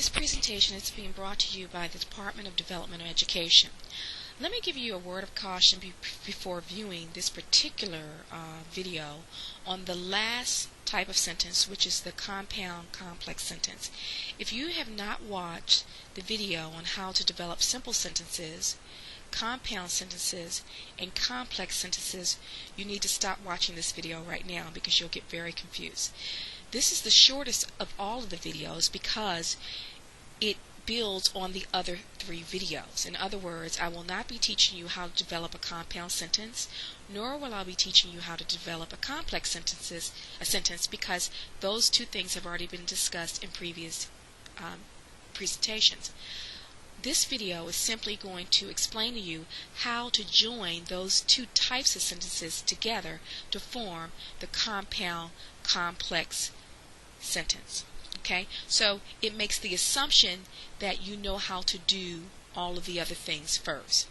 This presentation is being brought to you by the Department of Developmental Education. Let me give you a word of caution before viewing this particular video on the last type of sentence, which is the compound complex sentence. If you have not watched the video on how to develop simple sentences, compound sentences, and complex sentences, you need to stop watching this video right now because you'll get very confused. This is the shortest of all of the videos because it builds on the other three videos. In other words, I will not be teaching you how to develop a compound sentence, nor will I be teaching you how to develop a complex sentence because those two things have already been discussed in previous presentations. This video is simply going to explain to you how to join those two types of sentences together to form the compound complex sentence. Okay, so it makes the assumption that you know how to do all of the other things first.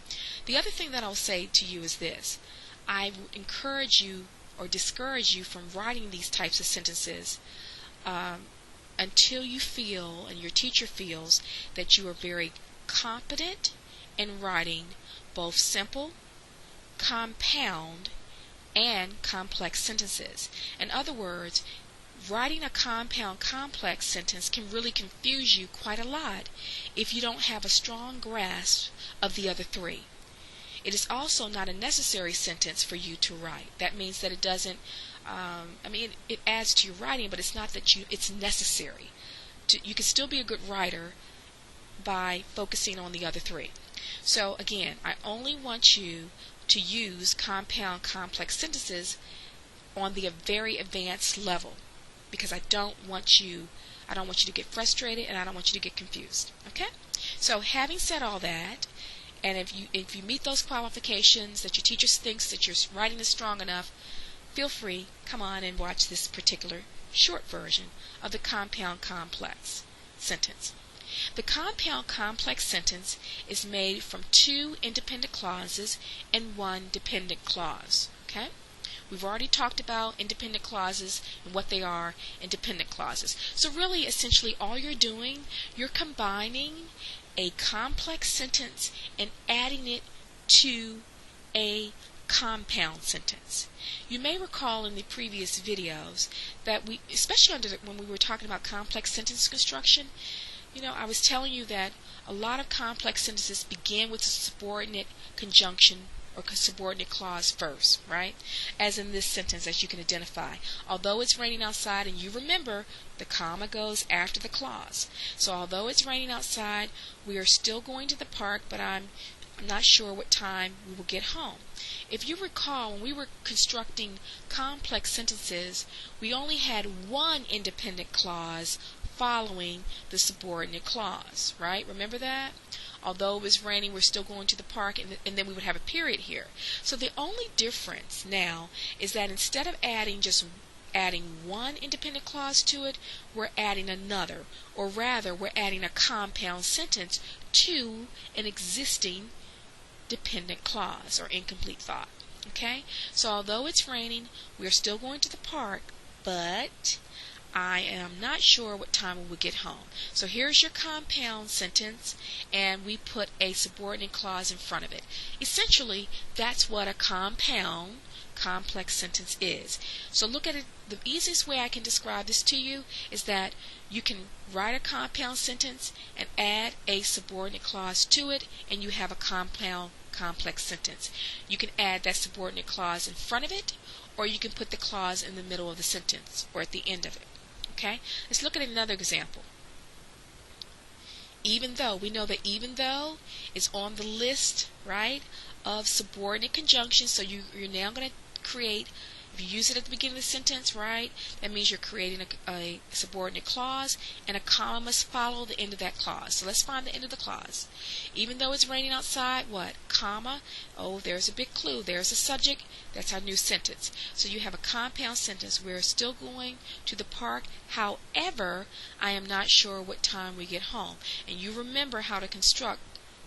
The other thing that I'll say to you is this: I would encourage you or discourage you from writing these types of sentences until you feel and your teacher feels that you are very competent in writing both simple, compound, and complex sentences. In other words, writing a compound complex sentence can really confuse you quite a lot if you don't have a strong grasp of the other three. It is also not a necessary sentence for you to write. That means that it doesn't, it adds to your writing, but it's not that it's necessary. You can still be a good writer by focusing on the other three. So again, I only want you to use compound complex sentences on the very advanced level because I don't want you to get frustrated and I don't want you to get confused. Okay? So having said all that, and if you meet those qualifications that your teacher thinks that your writing is strong enough, feel free, come on and watch this particular short version of the compound complex sentence. The compound complex sentence is made from two independent clauses and one dependent clause. Okay? We've already talked about independent clauses and what they are and dependent clauses. So really, essentially, all you're doing, you're combining a complex sentence and adding it to a compound sentence. You may recall in the previous videos that especially when we were talking about complex sentence construction, I was telling you that a lot of complex sentences begin with a subordinate conjunction or subordinate clause first, right? As in this sentence, as you can identify. Although it's raining outside, and you remember the comma goes after the clause. So although it's raining outside, we are still going to the park, but I'm not sure what time we will get home. If you recall, when we were constructing complex sentences, we only had one independent clause following the subordinate clause, right? Remember that? Although it was raining, we're still going to the park, and then we would have a period here. So the only difference now is that instead of adding one independent clause to it, we're adding another, or rather, we're adding a compound sentence to an existing dependent clause or incomplete thought. Okay? So although it's raining, we're still going to the park, but I am not sure what time we will get home. So here's your compound sentence, and we put a subordinate clause in front of it. Essentially, that's what a compound complex sentence is. So look at it. The easiest way I can describe this to you is that you can write a compound sentence and add a subordinate clause to it, and you have a compound complex sentence. You can add that subordinate clause in front of it, or you can put the clause in the middle of the sentence or at the end of it. Okay? Let's look at another example. Even though, we know that even though is on the list, right, of subordinate conjunctions. So you're now going to create, if you use it at the beginning of the sentence, right, that means you're creating a subordinate clause, and a comma must follow the end of that clause. So let's find the end of the clause. Even though it's raining outside, what? Comma. Oh, there's a big clue. There's a subject. That's our new sentence. So you have a compound sentence. We're still going to the park. However, I am not sure what time we get home. And you remember how to construct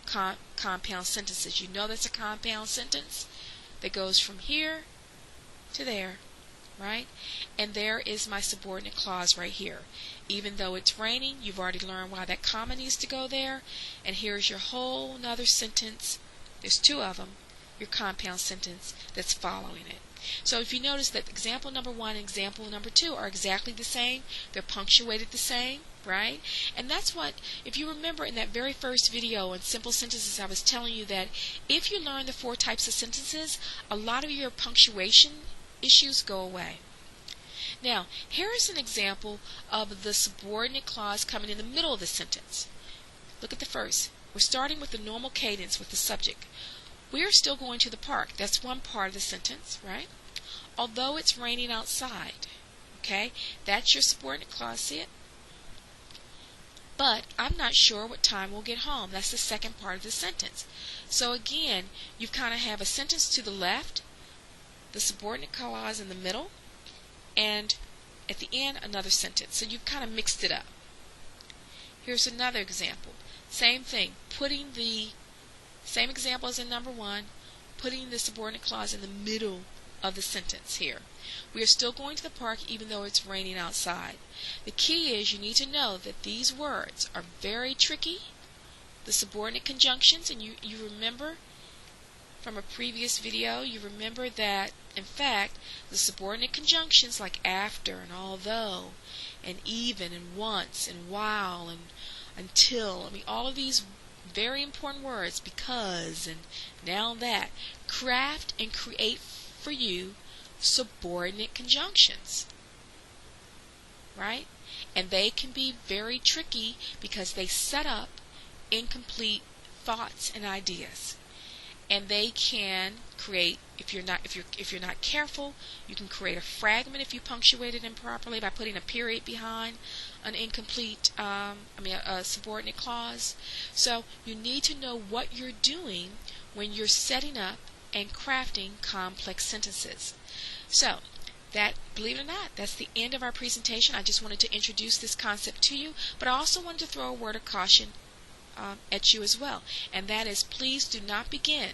compound sentences. You know that's a compound sentence that goes from here to there, right? And there is my subordinate clause right here. Even though it's raining, you've already learned why that comma needs to go there. And here's your whole nother sentence. There's two of them. Your compound sentence that's following it. So if you notice that example number 1 and example number 2 are exactly the same, they're punctuated the same, right? And that's what, if you remember in that very first video on simple sentences, I was telling you that if you learn the 4 types of sentences, a lot of your punctuation issues go away. Now, here is an example of the subordinate clause coming in the middle of the sentence. Look at the first. We're starting with the normal cadence with the subject. We are still going to the park. That's one part of the sentence, right? Although it's raining outside. Okay? That's your subordinate clause. See it? But I'm not sure what time we'll get home. That's the second part of the sentence. So again, you kind of have a sentence to the left, the subordinate clause in the middle, and at the end another sentence. So you've kind of mixed it up. Here's another example. Same thing. Putting the same example as in number 1, putting the subordinate clause in the middle of the sentence here. We are still going to the park even though it's raining outside. The key is you need to know that these words are very tricky. The subordinate conjunctions, and you remember from a previous video, you remember that in fact the subordinate conjunctions like after and although and even and once and while and until, I mean all of these very important words, because and now that, craft and create for you subordinate conjunctions, right? And they can be very tricky because they set up incomplete thoughts and ideas, and they can create, if you're not careful, you can create a fragment if you punctuate it improperly by putting a period behind an incomplete, a subordinate clause. So you need to know what you're doing when you're setting up and crafting complex sentences. So that, believe it or not, that's the end of our presentation. I just wanted to introduce this concept to you, but I also wanted to throw a word of caution at you as well, and that is, please do not begin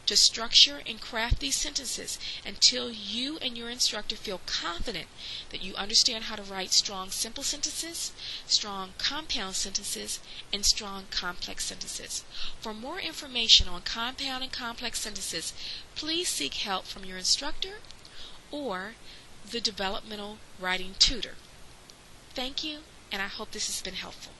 to structure and craft these sentences until you and your instructor feel confident that you understand how to write strong simple sentences, strong compound sentences, and strong complex sentences. For more information on compound and complex sentences, please seek help from your instructor or the developmental writing tutor. Thank you, and I hope this has been helpful.